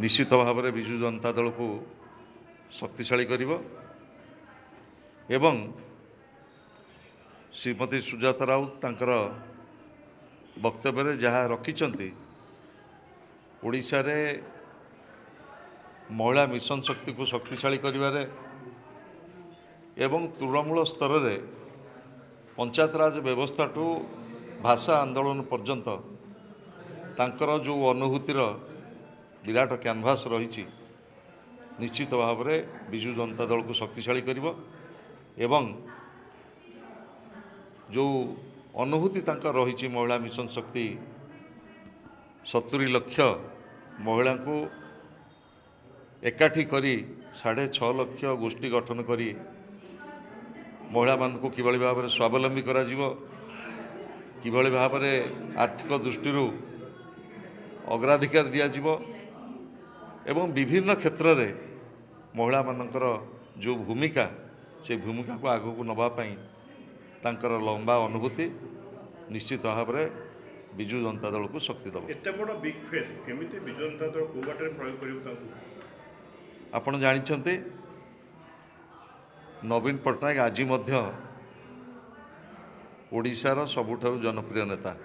निश्चित भाव में विजु जनता दल को शक्तिशाली करिब एवं श्रीमती सुजाता राउत तांकर वक्तव्य जहाँ रखिंट ओडिशा रे महिला मिशन शक्ति को शक्तिशाली करिबारे एवं तृणमूल स्तर रे पंचायत राज व्यवस्था टू भाषा आंदोलन पर्यंत तांकर जो अनुभूतिर विराट कैनभास रही निश्चित भाव में विजु जनता दल को शक्तिशाली करिब एवं जो अनुभूति तांकर रही महिला मिशन शक्ति 70 लाख महिला को एकाठी करी 6.5 लाख गोष्ठी गठन करी महिला मान को किभली भाव में स्वावलंबी करा जीवो किभली भाव में आर्थिक दृष्टि अग्राधिकार दिया जीवो एवं विभिन्न क्षेत्र रे महिला मानकर जो भूमिका से भूमिका को आगू को नवापाई तांकर लंबा अनुभूति निश्चित भाव में विजु जनता दल को शक्ति दब। एते बड़ बिग फेस केमिति विजु जनता दल को बाटे प्रयोग करियो तांको आपण जानिछन्ते नवीन पट्टनायक आज मध्य ओडिशार सबुठारु जनप्रिय नेता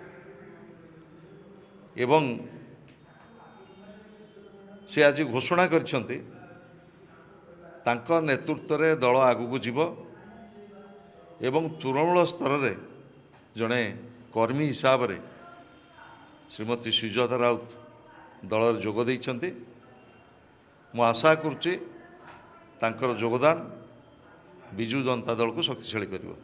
एवं से आज घोषणा करछन्ते तांकर नेतृत्व रे दल आगू जीव एवं तृणमूल स्तर रे जड़े कर्मी हिसाब रे श्रीमती सुजाता राउत दल जोग देइछन्ते मु आशा करुच्ची तांकर योगदान विजु जनता दल को शक्तिशाली करिवो।